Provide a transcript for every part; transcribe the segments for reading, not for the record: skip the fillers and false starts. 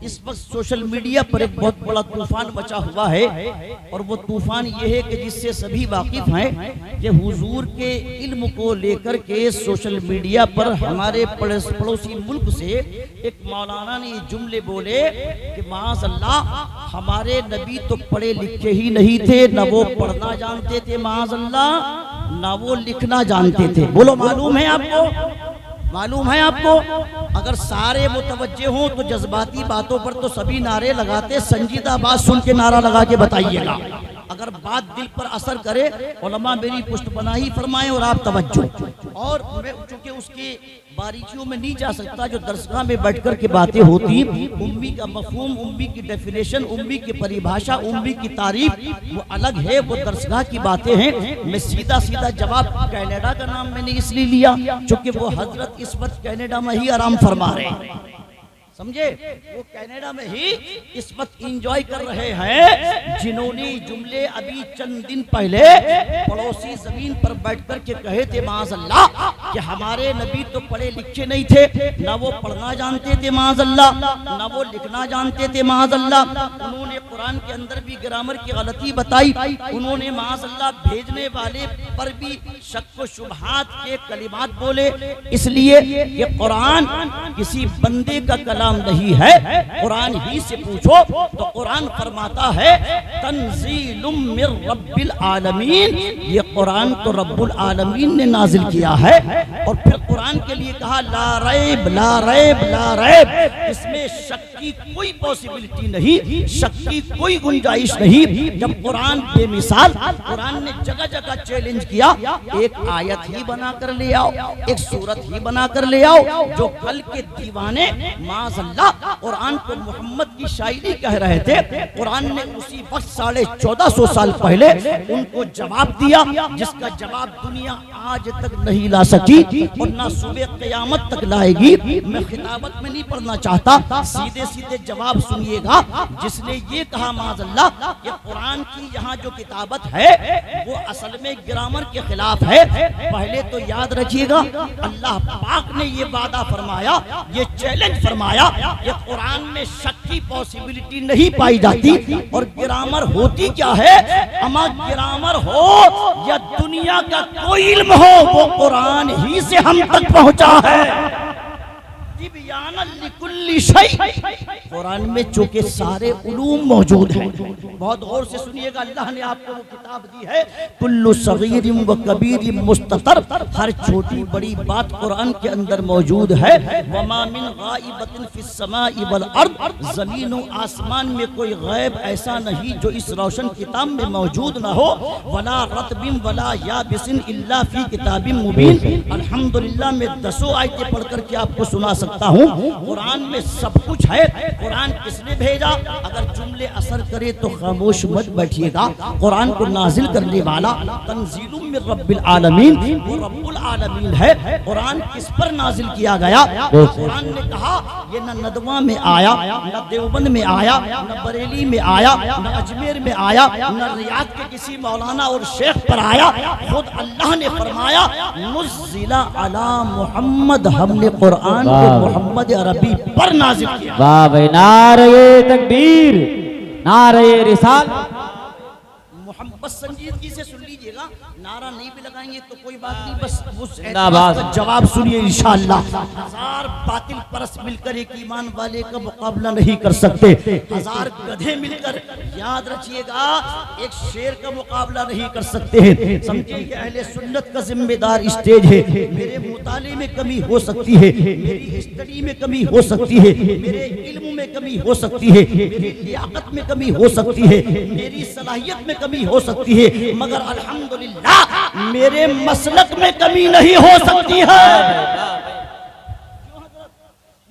इस वक्त social media पर एक बहुत बड़ा तूफान मचा हुआ है और वो तूफान ये है कि जिससे सभी वाकिफ हैं कि हुजूर के इल्म को लेकर के सोशल मीडिया पर हमारे पड़ोसी मुल्क से एक मौलाना ने जुमले बोले कि माज़अल्लाह हमारे नबी तो पढ़े लिखे ही नहीं थे, न वो पढ़ना जानते थे माज़अल्लाह, न वो लिखना जानते थे। बोलो मालूम है आपको? मालूम है आपको? अगर सारे मुतवज्जे हों तो जज्बाती बातों पर तो सभी नारे लगाते, संजीदा बात सुन के नारा लगा के बताइएगा। अगर बात दिल पर असर करे उलमा मेरी पुष्टपनाही फरमाएं और आप तवज्जो। और मैं चूंकि उसकी बारीकियों में नहीं जा सकता, जो दरसगाह में बैठकर के बातें होती, उम्मी का मफहूम, उम्मी की डेफिनेशन, उम्मी की परिभाषा, उम्मी की तारीफ वो अलग है, वो दरसगाह की बातें हैं। मैं सीधा सीधा जवाब कनाडा का नाम मैंने इसलिए लिया क्योंकि वो हजरत इस वक्त कनाडा में ही आराम फरमा रहे हैं, समझे? वो कनाडा में ही इस वक्त एंजॉय कर रहे हैं, जिन्होंने जुमले अभी चंद दिन पहले पड़ोसी जमीन पर बैठकर के कहे थे माज़अल्लाह कि हमारे नबी तो पढ़े लिखे नहीं थे, ना वो पढ़ना जानते थे माज़अल्लाह, ना वो लिखना जानते थे माज़अल्लाह। उन्होंने कुरान के अंदर भी ग्रामर की गलती बताई, उन्होंने माज़अल्लाह भेजने वाले पर भी शक व शुबहात के कलिमात बोले, इसलिए ये कुरान किसी बंदे का कलाम नहीं है, कुरान ही से पूछो तो कुरान फरमाता है तंजीलुम मिर रब्बिल आलमीन, ये कुरान तो रब्बुल आलमीन ने नाजिल किया है। और फिर कुरान के लिए कहा ला रैब ला रैब ला रैब, इसमें शक की कोई पॉसिबिलिटी नहीं, शक की कोई गुंजाइश नहीं। जब कुरान बेमिसाल, कुरान ने जगह जगह चैलेंज किया, एक आयत ही बना कर ले आओ, एक सूरत ही बना कर ले आओ, जो कल के दीवाने माज़अल्लाह कुरान को मोहम्मद की शायरी कह रहे थे, कुरान ने उसी वक्त 1450 साल पहले उनको जवाब दिया, जिसका जवाब दुनिया आज तक नहीं ला सकी और ना सुबह क़यामत तक लाएगी। मैं खिताबत में नहीं पढ़ना चाहता, सीधे सीधे जवाब सुनिएगा। जिसने ये कहा माज़अल्लाह कि कुरान की यहाँ जो किताबत है वो असल में ग्रामर के खिलाफ है, पहले तो याद रखिएगा अल्लाह पाक ने ये वादा फरमाया, ये चैलेंज फरमाया कि कुरान में शक की पॉसिबिलिटी नहीं पाई जाती। और ग्रामर होती क्या है? अमा ग्रामर हो या दुनिया का कोई इल्म हो, वो कुरान ही से हम तक पहुंचा है। कुरान में चूंकि सारे उलूम मौजूद हैं, बहुत गौर से सुनिएगा, अल्लाह ने आपको वो किताब दी है कुल्लु सगीरिम व कबीरिम मुस्ततर, हर छोटी बड़ी बात कुरान के अंदर मौजूद है। वमा मिन गाइबतिन फिस समाई वल अर्द, जमीन व आसमान में कोई गैब ऐसा नहीं जो इस रोशन किताब में मौजूद ना हो। वला रतबिन वला याबिसिन इल्ला फी किताबिम मुबीन। अल्हम्दुलिल्लाह मैं 10 आयतें पढ़ करके आपको सुना सकता हूँ, कुरान में सब कुछ है। कुरान किसने भेजा? अगर जुमले असर करे तो खामोश मत बैठिएगा। कुरान को नाजिल करने वाला तंजीलुम मिर रब्बिल आलमीन, वो रब्बुल आलमीन है। कुरान किस पर नाजिल किया गया? कुरान ने कहा ये न नदवा में आया, न देवबंद में आया, न बरेली में आया, न अजमेर में आया, न रियाद के किसी मौलाना और शेख पर आया। खुद अल्लाह ने फरमाया नुज़्ज़िला अला मुहम्मद, हमने कुरान को मोहम्मद अरबी पर नाज़िल किया। वाह भाई, नारे तकबीर, नारे रिसाल। मोहम्मद संजीदगी से सुन लीजिएगा, नारा नहीं भी लगाएंगे तो कोई बात नहीं, बस उस जवाब सुनिए इंशाअल्लाह। 1000 बातिल परस्त मिलकर एक ईमान वाले का मुकाबला नहीं कर सकते, 1000 गधे मिलकर, याद रखिएगा, एक शेर का मुकाबला नहीं कर सकते हैं। समझिए कि अहले सुन्नत का जिम्मेदार स्टेज है। मेरे मुताले में कमी हो सकती है, मेरी स्टडी में कमी हो सकती है, मेरे इल्म में कमी हो सकती है, मेरी लियाकत में कमी हो सकती है, मेरी सलाहियत में कमी हो सकती है, मगर अल्हम्दुलिल्लाह मेरे मसलक में कमी नहीं हो सकती है।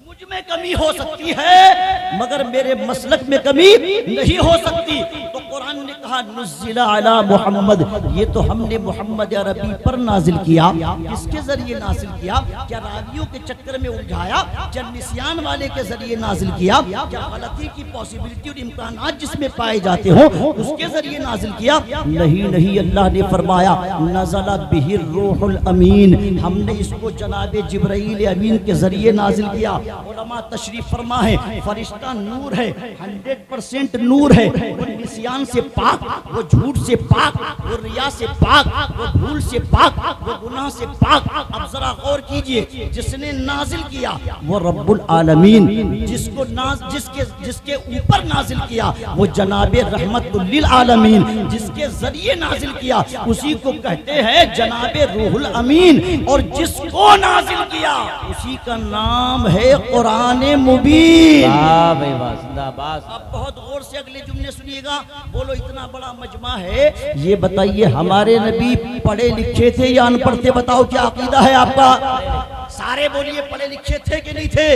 मुझ में कमी हो सकती है मगर मेरे मसलक में कमी नहीं हो सकती। तो कुरान ने कहा कहा नुज़्ज़िला अला मोहम्मद, ये तो हमने मोहम्मद अरबी पर नाजिल किया। किसके जरिए नाजिल किया? क्या रावियों के चक्कर में उलझाया? क्या निस्यान वाले के जरिए नाजिल किया? क्या गलती की पॉसिबिलिटी और इम्कानात जिसमें पाए जाते हो उसके जरिए नाजिल किया? नहीं नहीं, अल्लाह ने फरमाया नज़ला बिही रूहुल अमीन, हमने इसको जनाब जिब्राईल अमीन के जरिए नाजिल किया। उलमा तशरीफ फरमा है, फरिश्ता नूर है, 100% नूर है। वो निस्यान से पाक, वो झूठ से पाक, वो रिया से पाक, वो भूल से पाक, वो गुनाह से पाक। अब जरा गौर कीजिए, जिसने नाजिल किया वो रब्बुल आलमीन, जिसके ऊपर नाजिल किया वो जनाबे रहमतुल लिल आलमीन, जिसके जरिए नाजिल किया उसी को कहते हैं जनाबे रूहुल अमीन, और जिसको नाजिल किया उसी का नाम है कुरान मुबीन। वाह भाई वाह, जिंदाबाद। अब बहुत गौर से अगले जुमले सुनिएगा। बोलो इतना बड़ा मजमा है, ये बताइए हमारे नबी पढ़े लिखे थे या अनपढ़ थे? बताओ क्या अकीदा है आपका? सारे बोलिए पढ़े लिखे थे कि नहीं थे?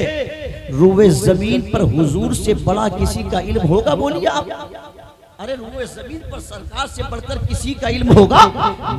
रूए जमीन पर हुजूर से बड़ा किसी का इल्म होगा? बोलिए आप। अरे रूए जमीन पर सरकार से बढ़कर किसी का इल्म होगा?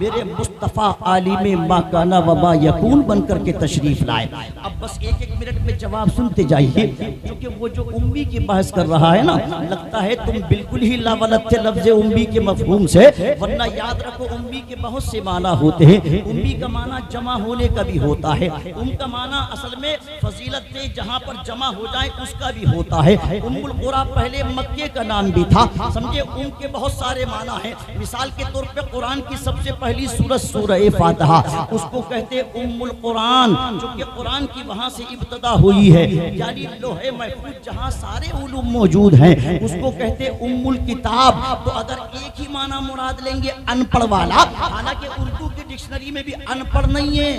मेरे मुस्तफा आलिम माकाना व मा यकून बनकर के तशरीफ लाए। अब बस एक एक मिनट में जवाब सुनते जाइए, क्योंकि वो जो उम्मी की बहस कर रहा है ना, लगता है तुम बिल्कुल ही लावलत थे लफ्ज़ उम्मी के मफहूम से। वरना याद रखो, उम्मी के बहुत से माना होते हैं। उम्मी का माना जमा होने का भी होता है। का माना असल में फजीलत से जहाँ पर जमा हो जाए उसका भी होता है। उम्मुल कुरा पहले मक्के का नाम भी था, समझे। उनके बहुत सारे माना हैं। मिसाल के तौर पे कुरान की सबसे पहली सूरत सूरह फातिहा, उसको कहते हैं उम्मुल कुरान, क्योंकि कुरान की वहाँ से इब्तदा हुई है। यानी लोहे महफूज जहाँ सारे उलूम मौजूद हैं उसको कहते हैं उम्मुल किताब। तो अगर एक ही माना मुराद लेंगे अनपढ़ वाला, हालांकि उर्दू की डिक्शनरी में भी अनपढ़ नहीं है,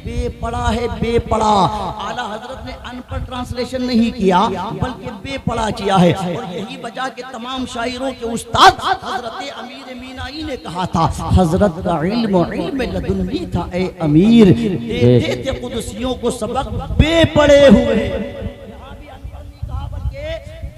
बेपढ़ा है, बेपढ़ा। आला हजरत ने अनपढ़ ट्रांसलेशन नहीं किया बल्कि बेपढ़ा किया है। और यही वजह के तमाम शायरों के उस्ताद हजरत अमीर मीनाई ने कहा था, हजरत का इल्म लदुन्नी था ए अमीर, देते थे कुदसियों को सबक बेपढ़े हुए।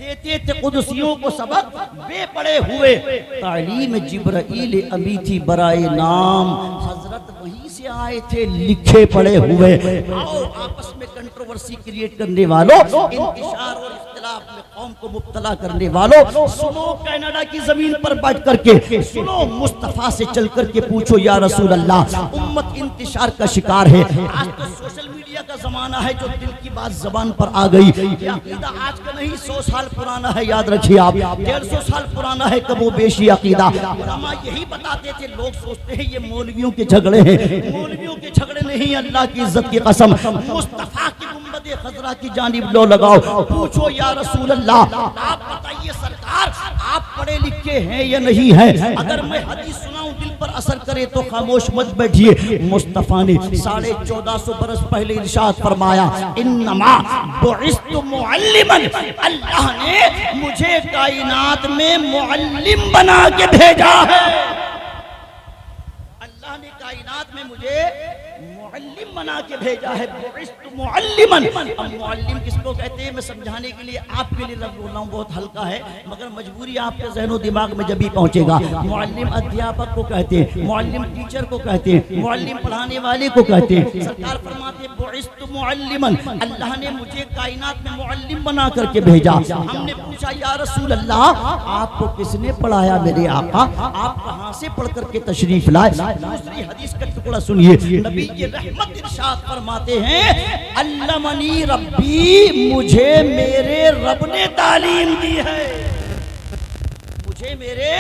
देते थे कुदसियों को सबक बेपढ़े हुए। तालीम जिब्राईल अमी थी बराए नाम, हजरत वहीं से आए थे लिखे पढ़े हुए। आओ आपस में कंट्रोवर्सी क्रिएट करने वालों, इंतशार और इख्तिलाफ में कौम को मुब्तला करने वालों, सुनो कनाडा की जमीन पर बैठ करके सुनो, मुस्तफा से चल करके पूछो या रसूल अल्लाह, उम्मत इंतशार का शिकार है। आज तो सोशल मीडिया का जमाना है, जो दिल की बात जबान पर आ गई। ये अकीदा आज का नहीं, 100 साल पुराना है, याद रखिए आप। 150 साल पुराना है कबो बेशी अकीदा। उलमा यही बताते थे। लोग सोचते हैं ये मौलवियों के झगड़े हैं, मौलवियों के झगड़े नहीं, अल्लाह की इज्जत की कसम। मुस्तफा की गुंबद खजरा की जानिब लो लगाओ, पूछो या रसूल अल्लाह, आप बताइए सरकार, आप पढ़े लिखे हैं या नहीं है? अगर मैं हदीस सुनाऊं दिल पर असर करे तो खामोश मत बैठिए। मुस्तफा ने 1450 बरस पहले इरशाद फरमाया, इन्नमा बुइस्तु मुअल्लिमन, अल्लाह ने मुझे कायनात में मुअल्लिम बना के भेजा है। अल्लाह ने कायनात में मुझे मुअल्लिम बना के भेजा है। बुइस्तु मुअल्लिमन। अब मुअल्लिम किसको कहते हैं? मैं समझाने के लिए आपके लिए लफ्ज़ बोल रहा हूँ, बहुत हल्का है मगर मजबूरी आपके ज़हनो दिमाग में जब भी पहुँचेगा। मुअल्लिम अध्यापक को कहते हैं, मुअल्लिम टीचर को कहते हैं, मुअल्लिम पढ़ाने वाले को कहते हैं। सरकार फरमाते हैं बुइस्तु मुअल्लिमन, अल्लाह ने मुझे कायनात में मुअल्लिम बना करके भेजा। हमने पूछा या रसूल अल्लाह, आपको किसने पढ़ाया मेरे आका? आप कहाँ से पढ़ करके तशरीफ लाए? दूसरी हदीस का टुकड़ा सुनिए, नबी की रहमत इरशाद फरमाते हैं, अल्लमनी रब्बी, मुझे मेरे रब ने तालीम दी है। मुझे मेरे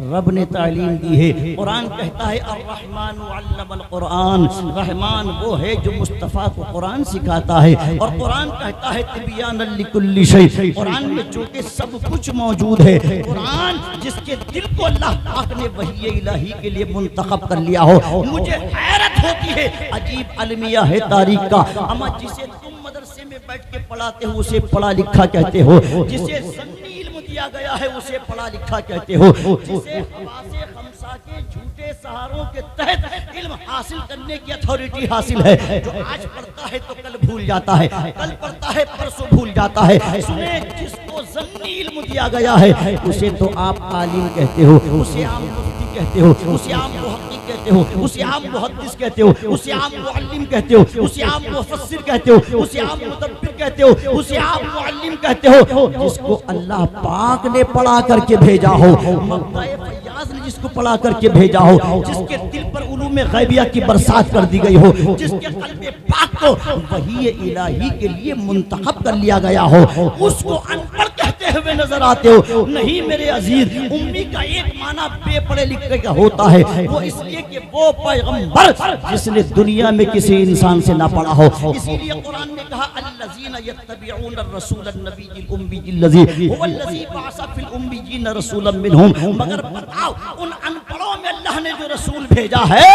रब ने तालीम दी है। कुरान कहता है अर्रहमान अल्लमल कुरान, रहमान वो है जो मुस्तफ़ा को कुरान सिखाता है। और कुरान कहता है तिबियानल लिकुल्ली शै, कुरान में जो के सब कुछ मौजूद है। कुरान जिसके दिल को अल्लाह पाक ने वही इलाही के लिए मुंतखब कर लिया हो। मुझे हैरत होती है, अजीब अलमिया है तारीख का। अमा जिसे तुम मदरसे में बैठ के पढ़ाते हो उसे पढ़ा लिखा कहते हो, जिसे ज़न्नी इल्म दिया गया है उसे पढ़ा लिखा कहते हो, जिसे हवासे खमसा के झूठे सहारों के तहत इल्म हासिल करने की अथॉरिटी हासिल है। जो आज पढ़ता है तो कल भूल जाता है, कल पढ़ता है परसों भूल जाता है। सुने, जिसको ज़न्नी इल्म लिया गया है, उसे तो आप आलिम कहते हो, उसे आप मुफ्ती कहते हो, उसे आप मुहक्किक कहते हो, उसे आप मुहद्दिस कहते हो, उसे आप मुअल्लिम कहते हो, उसे आप मुफस्सिर कहते हो, उसे आप मुदब्बिर कहते हो, उसे आप मुअल्लिम कहते हो। जिसको अल्लाह पाक ने पढ़ा करके भेजा हो, मक्ताए फैयाज ने जिसको पढ़ा करके भेजा हो, जिसके दिल पर उलूम गैबिया की बरसात कर दी गई हो, जिसके क़ल्बे पाक को वही इलाही के लिए मुंतखब कर लिया गया हो, उसको अनपढ़ कहते हुए नजर आते हो। नहीं मेरे अजीज, उम्मी का एक माना बेपढ़े लिखे का होता है, वो इसलिए कि वो पैगंबर जिसने दुनिया में किसी इंसान से ना पढ़ा हो। इसीलिए कुरान ने कहा अल्लज़ीना यत्तबिऊन अर्रसूलन नबिय्यिल उम्मिय्यिल्लज़ी हुवल्लज़ी बअसा फिल उम्मिय्यीन रसूलन मिनहुम। मगर बताओ, उन अनपढ़ों में अल्लाह ने जो रसूल भेजा है,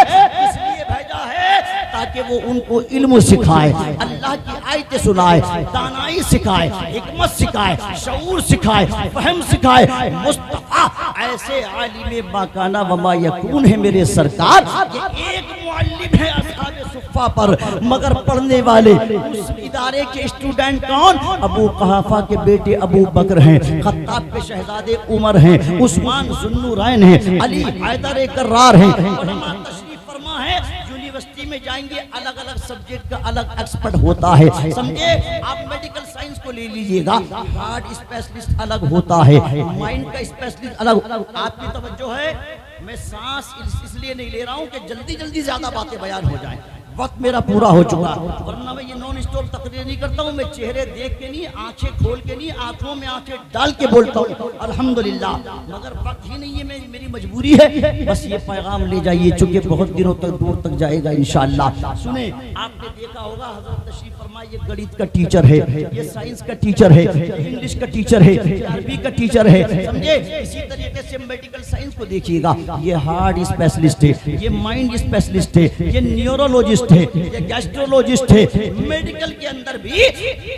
इसलिए भेजा है ताकि वो उनको इल्म सिखाए, अल्लाह की आयतें सुनाए, दानाई सिखाए, हिकमत सिखाए, शऊर सिखाए, फहम सिखाए। मुस्तफा ऐसे आलिम बाकाना वमा यकून है मेरे सरकार कि एक मुअल्लिम है असहाबे सुफ़्फ़ा पर, मगर पढ़ने वाले उस इदारे के स्टूडेंट कौन? अबू कहाफा के बेटे अबू बकर हैं, खत्ताब के शहजादे उमर हैं, उस्मान ज़ुन्नुरैन हैं, अली हैदर कर्रार हैं। उलमा तशरीफ फरमा है, यूनिवर्सिटी में जाएंगे, अलग अलग सब्जेक्ट का अलग एक्सपर्ट होता है। समझे? आप मेडिकल साइंस को ले लीजिएगा, हार्ट स्पेशलिस्ट अलग होता है, माइंड का स्पेशलिस्ट अलग। आपकी तवज्जो है, मैं सांस इसलिए नहीं ले रहा हूँ कि जल्दी जल्दी ज्यादा बातें बयान हो जाएं, वक्त मेरा पूरा हो चुका, वरना मैं ये नॉन स्टॉप तकरीर नहीं करता हूँ। मैं चेहरे देख के नहीं, आंखें खोल के नहीं, आंखों में आंखें डाल के बोलता हूँ अल्हम्दुलिल्लाह, मगर वक्त ही नहीं है, मेरी मजबूरी है। बस ये पैगाम ले जाइए, चूंकि बहुत दिनों तक दूर तक जाएगा इंशाअल्लाह। सुने, आपने देखा होगा हजरत तशरीफ फरमा, ये गणित का टीचर है, ये साइंस का टीचर है, इंग्लिश का टीचर है, अरबी का टीचर है, समझे? इसी तरीके से मेडिकल साइंस को देखिएगा, ये हार्ट स्पेशलिस्ट है, ये माइंड स्पेशलिस्ट है, ये न्यूरोलॉजिस्ट है, ये गैस्ट्रोलॉजिस्ट है। मेडिकल के अंदर भी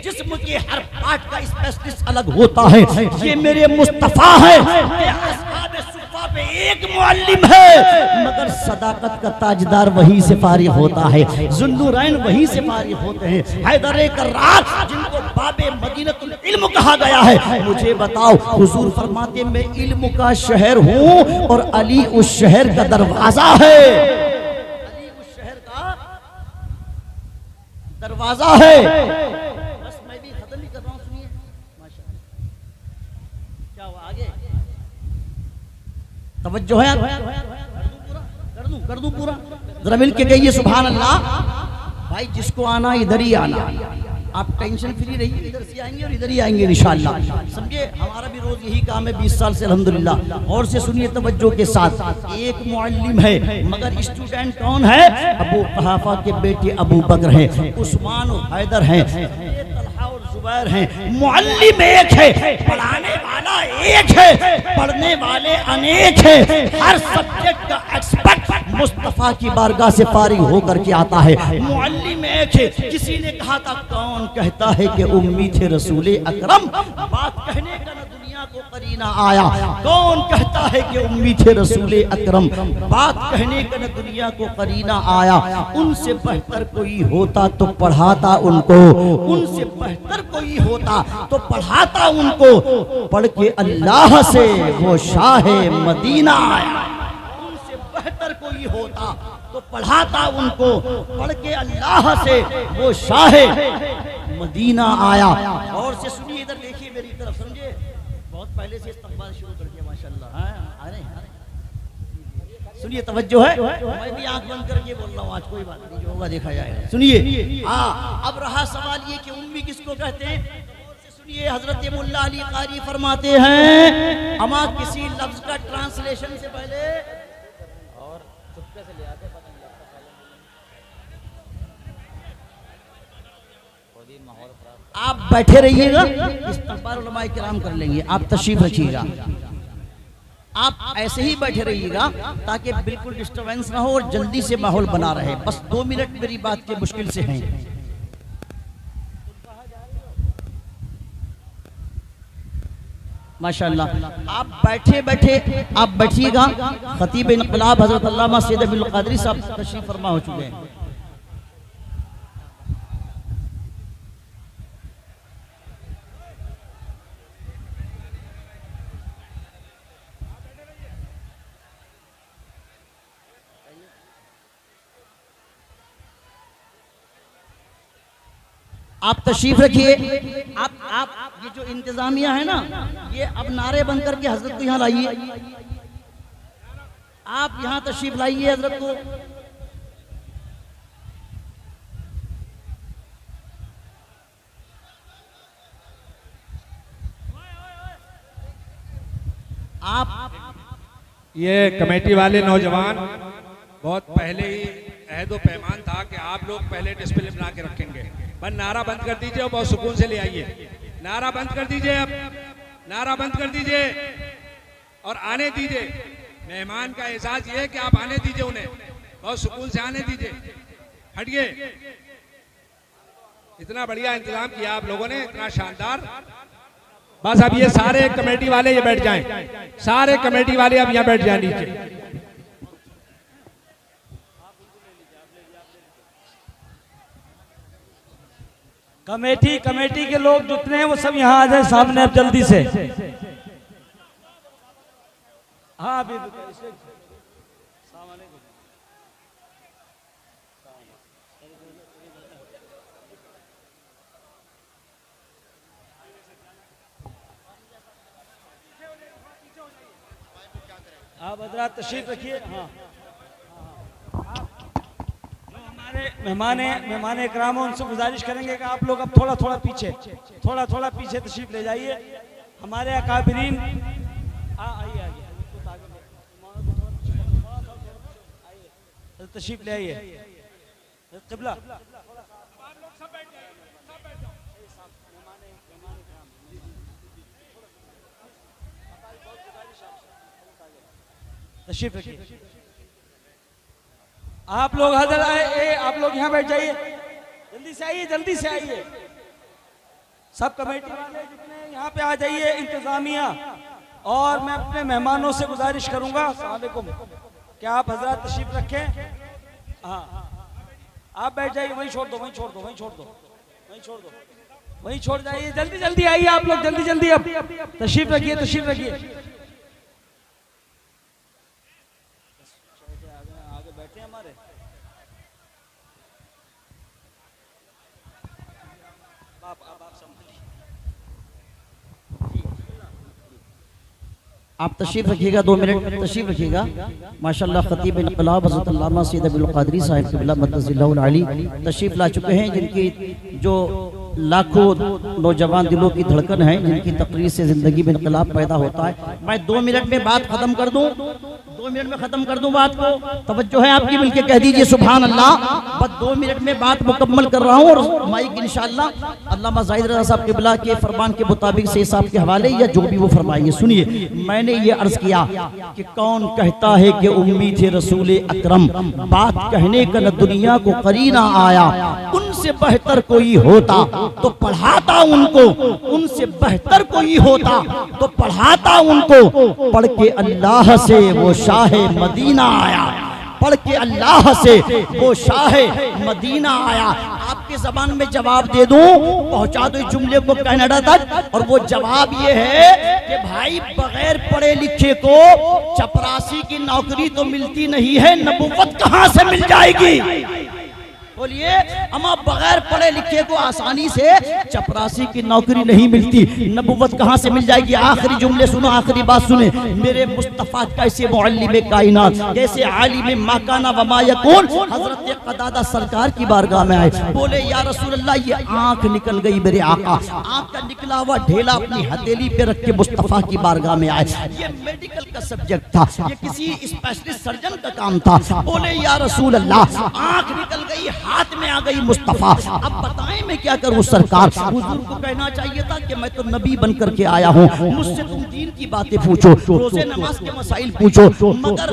जिस्म के हर पार्ट का स्पेशलिस्ट अलग होता है। ये मेरे मुस्तफा है, असहाबे सुफ़्फ़ा पे एक मुअल्लिम है, मगर सदाकत का ताजदार वहीं से फारिग होता है, ज़ुन्नुरैन वहीं से फारिग होते हैं, हैदर कर्रार जिनको बाबे मदीनतुल इल्म कहा गया है। मुझे बताओ, हुजूर फरमाते मैं इल्म का शहर हूँ और अली उस शहर का दरवाजा है, दरवाजा है। बस मैं भी खत्म ही कर रहा हूँ, सुनिए। माशाअल्लाह, क्या हुआ आगे? तवज्जो है, कर दूं पूरा, जरा मिल के कहिए सुभान अल्लाह। भाई जिसको आना इधर ही आना, आप टेंशन फ्री रहिए, इधर से आएंगे और इधर ही आएंगे इंशाअल्लाह। समझे? हमारा भी रोज यही काम है 20 साल से अल्हम्दुलिल्लाह। और से सुनिए तवज्जो के साथ, एक मुअल्लिम है, मगर स्टूडेंट कौन है? अबू कहाफा के बेटे अबू बकर हैं, उस्मान और हैदर हैं, तलहा और जुबैर हैं। मुअल्लिम एक है, पढ़ाने वाला एक है, पढ़ने वाले अनेक है। हर सब्जेक्ट का एक्सपर्ट मुस्तफा की बारगाह से फारिग होकर के आता है। मुअल्लिम एक है। किसी ने कहा था, कौन कहता है कि उम्मी थे रसूले अकरम? बात कहने का न दुनिया को करीना आया। कौन कहता है कि उम्मी थे रसूले अकरम? बात कहने का न दुनिया को करीना आया। उनसे बेहतर कोई होता तो पढ़ाता उनको, उनसे बेहतर कोई होता तो पढ़ाता उनको। पढ़ के अल्लाह से वो शाह मदीना आया। उनसे बेहतर कोई होता तो पढ़ाता उनको, पढ़ के अल्लाह से वो शाह मदीना आया। और से सुनिए, इधर देखिए मेरी तरफ, समझे? बहुत पहले से इस्तकबाल शुरू कर दिया माशाअल्लाह। सुनिए, तवज्जो है, मैं भी आंख बंद करके बोल रहा हूँ आज, कोई बात नहीं, जो होगा देखा जाएगा। सुनिए, हाँ, अब रहा सवाल ये कि उम्मी किसको कहते हैं? सुनिए, हजरत मुल्ला अली कारी फरमाते हैं, अमा किसी लफ्ज का ट्रांसलेशन से पहले और चुपके से ले आते, आप बैठे रहिएगा, इस्तकबाल उलमाए किराम कर लेंगे, आप तशरीफ रखिएगा। आप ऐसे ही बैठे रहिएगा ताकि बिल्कुल डिस्टर्बेंस ना हो और जल्दी से माहौल बना रहे। बस 2 मिनट मेरी बात के मुश्किल से हैं। माशाअल्लाह, आप बैठे बैठे आप बैठिएगा। खतीब इनकलाब हजरत अल्लामा सैयद अब्दुल कादरी साहब तशरीफ फरमा हो चुके हैं। आप तशरीफ रखिए। आप ये जो इंतजामिया है ना, ये अब नारे बंद करके हजरत को यहाँ लाइए। आप यहाँ तशरीफ लाइए हजरत को। आप ये कमेटी वाले नौजवान बहुत पहले ही अहद व पैमान था कि आप लोग पहले डिस्प्ले बना के रखेंगे। बस नारा बंद कर दीजिए और बहुत सुकून से ले आइए। नारा बंद कर दीजिए, अब नारा बंद कर दीजिए और आने दीजिए। मेहमान का एहसास ये है कि आप आने दीजिए, उन्हें बहुत सुकून से आने दीजिए। हटिए। इतना बढ़िया इंतजाम किया आप लोगों ने, इतना शानदार। बस अब ये सारे कमेटी वाले ये बैठ जाएं, सारे कमेटी वाले अब यहाँ बैठ जाए नीचे। कमेटी के लोग जितने हैं वो सब यहाँ आ जाए सामने अब जल्दी से। हाँ अभी आप हजरात तशरीफ रखिए। हाँ मेहमान इकराम उनसे गुजारिश करेंगे कि आप लोग अब थोड़ा थोड़ा पीछे तशरीफ ले जाइए। हमारे अकाबिरीन आइए तशरीफ ले आइए। क़िबला तशरीफ रखिए। आप लोग हाजिर आए, आप लोग यहाँ बैठ जाइए। जल्दी से आइए। सब कमेटी वाले जितने यहाँ पे आ जाइए, इंतजामिया। और मैं अपने मेहमानों से गुजारिश करूंगा, अस्सलाम वालेकुम, क्या आप हजरत तशरीफ रखें। हाँ आप बैठ जाइए। वहीं छोड़ दो। वहीं छोड़ जाइए। जल्दी आइए आप लोग, जल्दी अब तशरीफ रखिए। आगे बैठे हमारे। आप तशरीफ रखिएगा, 2 मिनट तशरीफ रखिएगा। माशाल्लाह खतीब इनक़लाब हज़रत अल्लामा सैयद अब्दुल क़ादरी साहिब क़िबला मद्दज़िल्लाहुल आली तशरीफ ला चुके हैं, जिनकी जो लाखों नौजवान दिलों की धड़कन है, जिनकी तकरीर से ज़िंदगी में इनक़लाब पैदा होता है। मैं 2 मिनट में बात ख़त्म कर दूँ, 2 मिनट में ख़त्म कर दूँ बात को। तवज्जो है आपकी, मिलके कह दीजिए सुभान अल्लाह। बस 2 मिनट में बात मुकम्मल कर रहा हूँ और माइक इंशाअल्लाह अल्लामा ज़ाहिद रज़ा साहब क़िबला के फरमान के मुताबिक से साहब के हवाले या जो भी वो फरमाइए। सुनिए, मैंने ये अर्ज किया कि कौन कहता है कि उम्मीद है रसूल अकरम, बात कहने का न दुनिया को करीना आया, उनसे बेहतर कोई होता तो पढ़ाता उनको, उनसे बेहतर कोई होता तो पढ़ाता उनको। पढ़ के अल्लाह से वो शाह मदीना आया, पढ़ के अल्लाह से वो शाह मदीना आया। आपके जबान में जवाब दे दूं, पहुंचा दो इस जुमले को कनाडा तक। और वो जवाब ये है कि भाई बगैर पढ़े लिखे को चपरासी की नौकरी तो मिलती नहीं है, नबुव्वत कहां से मिल जाएगी? बोलिए, अमा बगैर पढ़े लिखे को आसानी से चपरासी की नौकरी नहीं मिलती, नबुव्वत कहां से मिल जाएगी? आखिरी जुमले सुनो, आखिरी बात सुने। मेरे मुस्तफा कैसे मुअल्लिम कायनात, कैसे आलिम माकाना व मा यकून, हजरत क़दादा सरकार की बारगाह में आए। बोले या रसूल अल्लाह, ये आंख निकल गई मेरे आका। आंख का निकला हुआ ढेला अपनी हथेली पे रख के मुस्तफा की बारगाह में आए। ये मेडिकल का सब्जेक्ट था, ये किसी स्पेशलिस्ट सर्जन का काम था। बोले या रसूल अल्लाह, आंख निकल गई, हाथ में आ गई मुस्तफा, अब बताएं मैं क्या करूं सरकार? हुजूर को कहना चाहिए था कि मैं तो नबी बन करके आया हूं, मुझसे तुम दीन की बातें पूछो, रोजे नमाज के मसाइल पूछो, मगर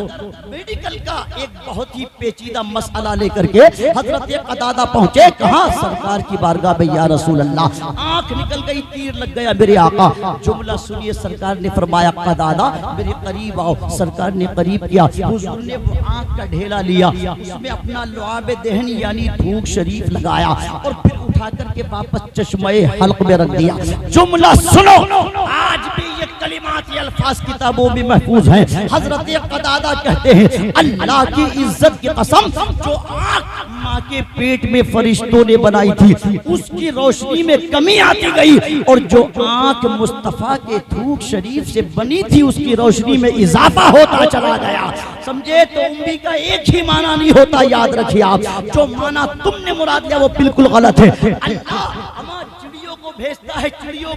मेडिकल का एक बहुत ही पेचीदा मसला लेकर के हजरत क़दादा पहुंचे। कहां? सरकार की बारगाह में। या रसूल अल्लाह, आंख निकल गई, तीर लग गया मेरे आका। जुमला सुनिए, सरकार ने फरमाया क़दादा मेरे करीब आओ। सरकार ने करीब किया, हुजूर ने वो आंख का ढेला लिया, उसमें अपना लुआब दहन यानी थूक शरीफ लगाया और फिर उठा करके वापस चश्मे हल्क में रख दिया। जुमला सुनो, आज भी ये कलिमात ये अल्फाज किताबों में महफूज हैं। हजरत कतादा कहते हैं अल्लाह की इज्जत की कसम, जो आँख माँ के पेट में फरिश्तों ने बनाई थी उसकी रोशनी में कमी आती गई, और जो आँख मुस्तफा के थूक शरीफ से बनी थी उसकी रोशनी में इजाफा होता चला गया। समझे? तो उम्मी का एक ही माना नहीं होता, याद रखिए आप। जो माना तुमने मुराद लिया वो बिल्कुल गलत है। अल्लाह चिड़ियों को भेजता है, चिड़ियों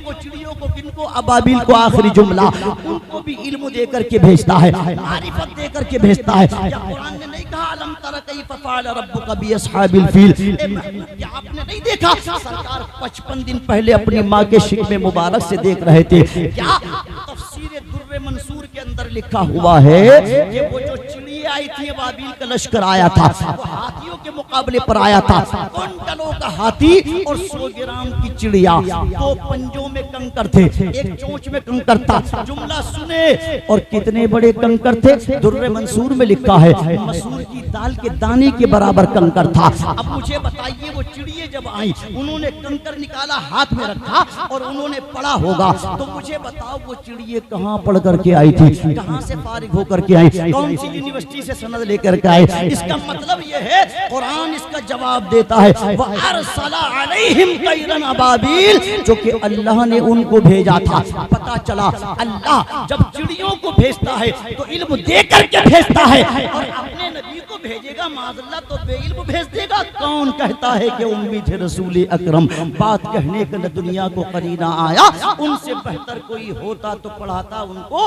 को किनको? अबाबिल को। आखिरी जुमला, उनको भी इल्म दे करके भेजता है, मारिफत दे करके भेजता है। क्या कुरान ने नहीं कहा अलम तरा कैफ फअल रब्बुका बि अस्हाबिल फील? क्या आपने नहीं देखा? सरकार 55 दिन पहले अपनी माँ के शिकवे मुबारक से देख रहे थे। क्या तफसीर दुर्रे मंसूर के अंदर लिखा हुआ है कि वो जो चिड़िया आई थी, अबाबिल का लश्कर आया था, वो हाथियों के मुकाबले पर आया था। क्विंटलों का हाथी और 100 ग्राम की चिड़िया, 2 पंजों में कंकर थे, एक चोंच में कंकर था। जुमला सुने, और कितने बड़े कंकर थे? दुर्रे मंसूर में लिखा है मसूर की दाल के दाने के बराबर कंकर था। अब मुझे बताइए, वो चिड़िया जब आई, उन्होंने कंकर निकाला, हाथ में रखा और उन्होंने पढ़ा होगा, तो मुझे बताओ वो चिड़िया कहाँ पढ़ करके आई थी? कहाँ से फारिग होकर के आई? कौन सी यूनिवर्सिटी से सनद लेकर के आए? इसका मतलब ये है, कुरान इसका जवाब देता है व अरसला अलैहिम तैरन अबाबिल, जो कि अल्लाह ने उनको भेजा था। पता चला अल्लाह जब चिड़ियों को भेजता है तो इल्म दे करके भेजता है, और अपने नबी को भेजेगा माज़अल्लाह तो बेइल्म भेज देगा। कौन कहता है कि उम्मी थे रसूल अकरम? बात कहने का न दुनिया को करीना आया, उनसे बेहतर कोई होता तो पढ़ाता उनको,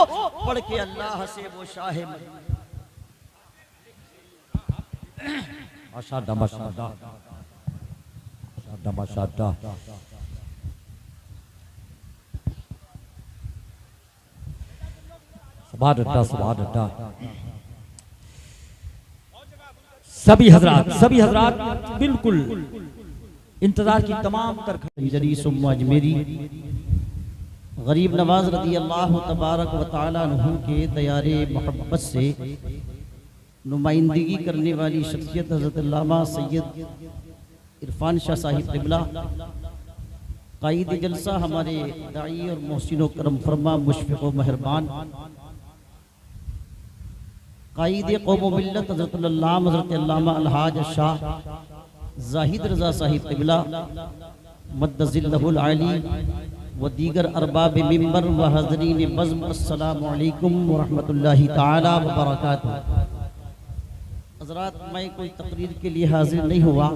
पढ़ के अल्लाह से वो शाह माशाअल्लाह माशाअल्लाह माशाअल्लाह। सुभान अल्लाह सुभान अल्लाह। सभी हजरात बिल्कुल इंतजार की तमाम अजमेरी गरीब नवाज रज़ी अल्लाह तबारक व तआला अन्हु के दयारे मोहब्बत से नुमाइंदगी करने वाली शख्सियत हज़रत अल्लामा सैयद इरफान शाह साहिब क़िबला क़ाइद जलसा, हमारे दाई और मोहसिन करम फरमा मुशफ़िक़ व मेहरबान क़ाइद क़ौम व मिल्लत हज़रत अल्लामा अलहाज शाह ज़ाहिद रज़ा साहिब क़िबला मद्दज़िल्लहुल आली व दीगर अरबाब मिंबर व हाज़रीन बज़्म, अस्सलामु अलैकुम व रहमतुल्लाहि तआला व बरकातुहू। हज़रात, मैं कोई तकरीर के लिए हाजिर नहीं हुआ,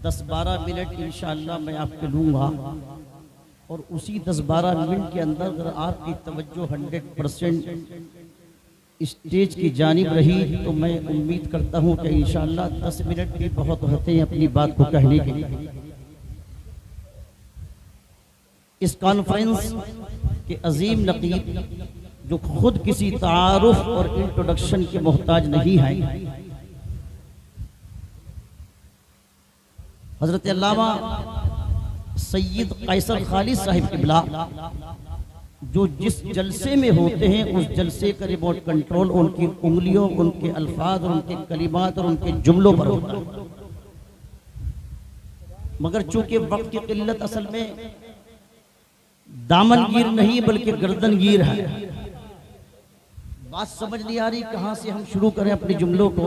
10-12 मिनट इंशाअल्लाह मैं आपके लूँगा, और उसी 10-12 मिनट के अंदर अगर आपकी तवज्जो 100% स्टेज की जानिब रही तो मैं उम्मीद करता हूँ कि इंशाअल्लाह 10 मिनट भी बहुत होते हैं अपनी बात को कहने के लिए। इस कॉन्फ्रेंस के अजीम नकीब जो खुद किसी तारुफ और इंट्रोडक्शन के मोहताज नहीं है, हजरत अल्लामा सैयद कैसर खालिद साहिब क़िबला, जो जिस जलसे में होते हैं उस जलसे का रिमोट कंट्रोल उनकी उंगलियों, उनके अल्फाज और उनके कलिमात और उनके जुमलों पर होता है। मगर चूंकि वक्त की किल्लत असल में दामनगीर नहीं बल्कि गर्दनगीर है, बात समझ नहीं आ रही कहाँ से हम शुरू करें अपने जुमलों को।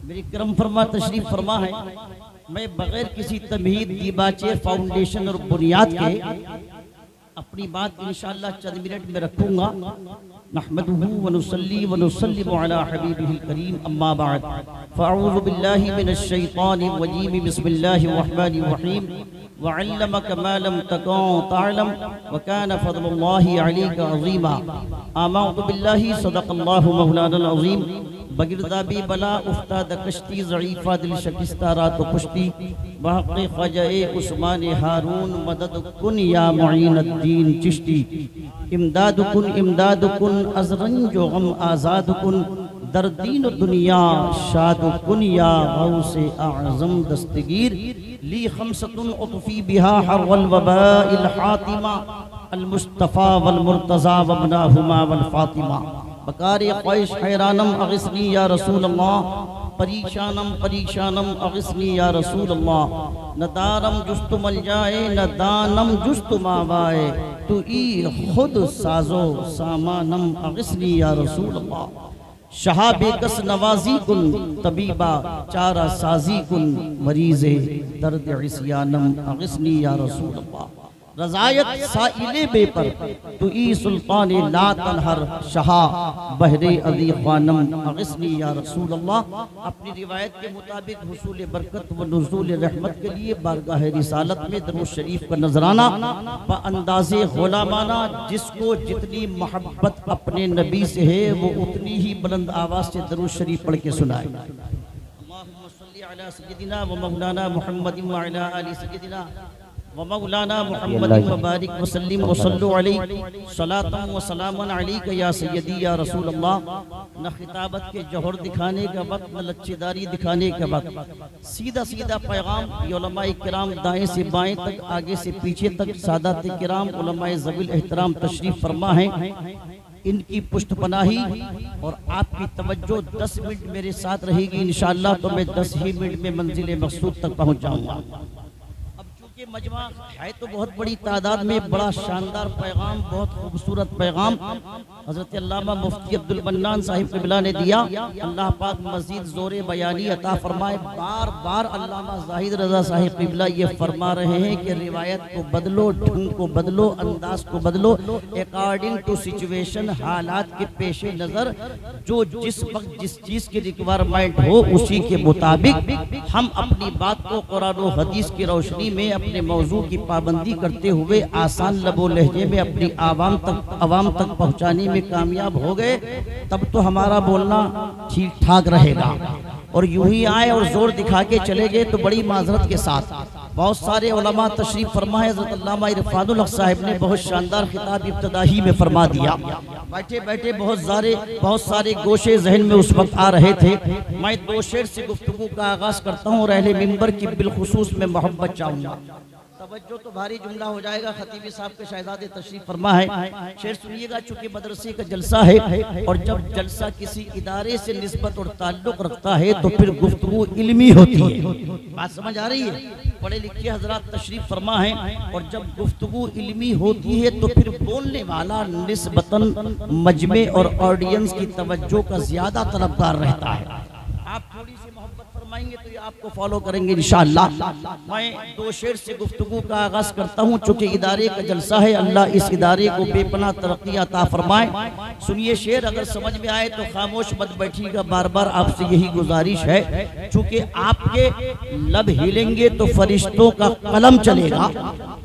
मेरी करम फरमा तशरीफ फरमा है, मैं बगैर किसी तमहीद, दीबाचे, फाउंडेशन और बुनियाद के अपनी बात इंशाअल्लाह चंद मिनट में रखूंगा। नहमदुहु व नुसल्ली व नुसल्लिमु अला हबीबिहिल करीम, अम्मा बाद, फ़अऊज़ु बिल्लाहि मिनश शैतानिर रजीम, बिस्मिल्लाहिर रहमानिर रहीम। वअल्लमक मा लम तकुन तअलम व कान फ़ज़लुल्लाहि अलैका अज़ीमा। आमनतु बिल्लाहि सदक़ल्लाहु मौलानल अज़ीम। बगिरदाबी बला उफ्ताद कश्ती ज़ईफ़ा दिल शकिस्ता रात पुश्ती, बहक़ ख़वाजा उस्मान हारून मदद कुन या मुईनुद्दीन चिश्ती। इमदाद कुन अज़रंजो गम आज़ाद कुन, दर्दीन दुनिया शाद कुन या गौसे आज़म दस्तगीर। ली खमसतुन उतफ़ी बिहा हर्वल वबाइल हातिमा, अल मुस्तफ़ा वल मुर्तज़ा वबनाहुमा वल फ़ातिमा। बकारी क़ुरैश हैरानम अग़िस्नी या रसूल अल्लाह, परीशानम परीशानम अगिस्नी या रसूल अल्लाह, न दारम जुस्तु मल जाए न दानम जुस्तु मावाए, तू ई खुद साजो सामानम अगिस्नी या रसूल अल्लाह। शहाबे कस नवाजी कुन तबीबा चारा साजी कुन, मरीज़े दर्द इस्यानम अगिस्नी या रसूल अल्लाह। रज़ायत साइले बेपर तू ई सुल्तान ला तनहर, शहा बहरे अली ख़ानम अगिस्नी या रसूल अल्लाह। अपनी रिवायत के मुताबिक हुसूल बरकत व नुज़ूल रहमत के लिए बारगाह रिसालत में दरूद शरीफ का नजराना व अंदाज़े ग़ुलामाना, जिसको जितनी मोहब्बत अपने नबी से है वो उतनी ही बुलंद आवाज़ से दरूद शरीफ पढ़ के सुनाए। अल्लाहुम्मा सल्ली अला सय्यदिना व मौलाना मुहम्मदिन व अला आलि सय्यदिना व मौलाना मुहम्मदिन व बारिक व सल्लिम व सल्लु अलैहि सलातन व सलामन अलैका या सय्यदी या रसूल अल्लाह। न खिताबत के जौहर दिखाने का वक्त, न लच्छेदारी दिखाने का वक्त, सीधा सीधा पैगाम ये उलमाए किराम दाएं से बाएं तक, आगे से पीछे तक सादात किराम उलमाए ज़वील एहतराम तशरीफ फरमा है। इनकी पुष्ट पनाही और आपकी तवज्जो 10 मिनट मेरे साथ रहेगी इंशाअल्लाह, तो मैं 10 ही मिनट में मंजिल मकसूद तक पहुँच जाऊँगा। ये मजमा है तो बहुत बड़ी तादाद में, बड़ा शानदार पैगाम, बहुत खूबसूरत पैगाम हज़रत अल्लामा मुफ्ती अब्दुल मन्नान साहिब क़िबला ने दिया। अल्लाह पाक मज़ीद ज़ोरे बयानी अता फरमाए। बार बार अल्लामा ज़ाहिद रज़ा साहिब क़िबला ये फरमा रहे हैं कि रिवायत को बदलो, ढंग को बदलो, अंदाज को बदलो, अकॉर्डिंग टू सिचुएशन, हालात के पेश नज़र जो जिस वक्त जिस चीज़ की रिक्वायरमेंट हो उसी के मुताबिक हम अपनी बात को कुरान और हदीस की रोशनी में अपने मौजू की पाबंदी करते हुए आसान लबो लहजे में अपनी आवाम तक पहुंचाने में कामयाब हो गए, तब तो हमारा बोलना ठीक ठाक रहेगा। और यूं ही आए और जोर दिखा के चले गए तो बड़ी माजरत के साथ बहुत सारे उलमा तशरीफ फरमा है। हज़रत अल्लामा इरफानुल हक साहिब ने बहुत शानदार खिताब इब्तदाही में फरमा दिया। बैठे बैठे बहुत सारे गोशे जहन में उस वक्त आ रहे थे। मैं 2 शेर से गुफ्तगू का आगाज करता हूँ और अहले मिंबर की बिलखुसूस में मोहब्बत चाहूँगा। तवज्जो तो भारी जुमला हो जाएगा, खतीब साहब के शहजादे तशरीफ फरमा है। शेर सुनिएगा, चूंकि मदरसे का जलसा है और जब जलसा किसी इदारे से निस्बत और ताल्लुक रखता है तो फिर गुफ्तगू इल्मी होती है। बात समझ आ रही है? पढ़े लिखे हजरात तशरीफ फरमा है और जब गुफ्तगू इल्मी होती है तो फिर बोलने वाला निस्बतन मजमे और ऑडियंस की तवज्जो का ज्यादा तलबगार रहता है। आप थोड़ी सी मोहब्बत फरमाएंगे तो ये आपको फॉलो करेंगे इंशाअल्लाह। मैं 2 शेर से गुफ्तगू का आगाज करता हूँ, चूंकि इदारे का जलसा है। अल्लाह इस इदारे को बेपनाह तरक्की अता फरमाए। सुनिए शेर, अगर समझ में आए तो खामोश मत बैठिएगा। बार बार आपसे यही गुजारिश है, चूंकि आपके लब हिलेंगे तो फरिश्तों का कलम चलेगा।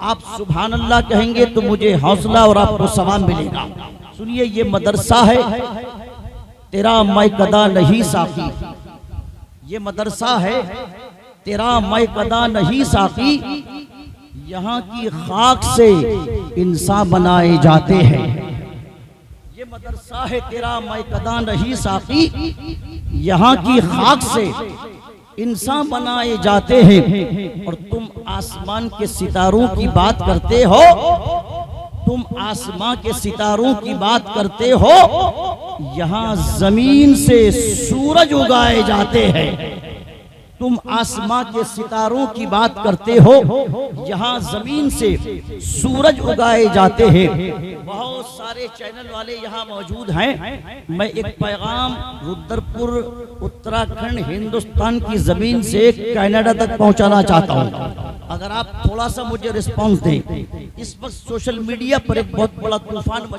आप सुभान अल्लाह कहेंगे तो मुझे हौसला और आपको सवाब मिलेगा। सुनिए, ये मदरसा है तेरा मैं कदा नहीं साकी, ये मदरसा है तेरा मैं कदा नहीं साकी, यहाँ की खाक से इंसान बनाए जाते हैं। ये मदरसा है तेरा मैं कदा नहीं साकी, यहाँ की खाक से इंसान बनाए जाते हैं। और तुम आसमान के सितारों की बात करते हो, तुम आसमां के सितारों की बात करते हो, यहाँ जमीन से सूरज उगाए जाते हैं। तुम आसमां के सितारों की बात करते हो, यहाँ जमीन से सूरज उगाए जाते हैं। बहुत सारे चैनल वाले यहाँ मौजूद हैं। मैं एक पैगाम रुद्रपुर उत्तराखंड हिंदुस्तान की जमीन से कनाडा तक पहुँचाना चाहता हूँ। अगर आप थोड़ा सा मुझे रिस्पॉन्स दें। इस वक्त सोशल मीडिया पर एक बहुत बड़ा तूफान